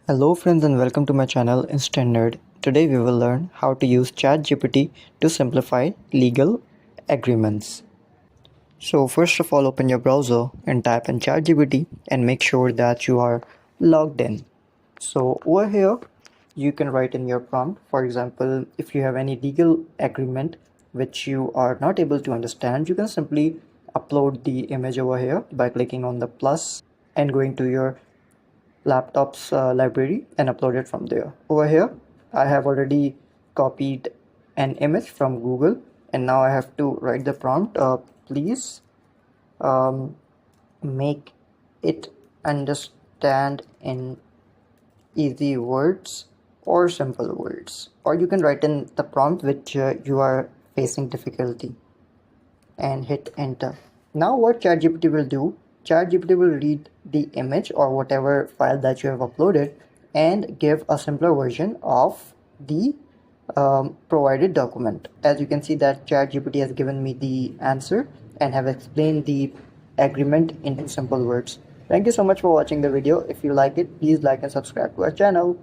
Hello friends and welcome to my channel Instant Nerd. Today we will learn how to use ChatGPT to simplify legal agreements. So first of all, open your browser and type in ChatGPT and make sure that you are logged in. So over here you can write in your prompt. For example, if you have any legal agreement which you are not able to understand, you can simply upload the image over here by clicking on the plus and going to your laptop's library and upload it from there. Over here I have already copied an image from Google, and now I have to write the prompt, please um, make it understand in easy words or simple words, or you can write in the prompt which you are facing difficulty and hit enter. Now what ChatGPT will do, ChatGPT will read the image or whatever file that you have uploaded and give a simpler version of the provided document. As you can see that ChatGPT has given me the answer and have explained the agreement in simple words. Thank you so much for watching the video. If you like it, please like and subscribe to our channel.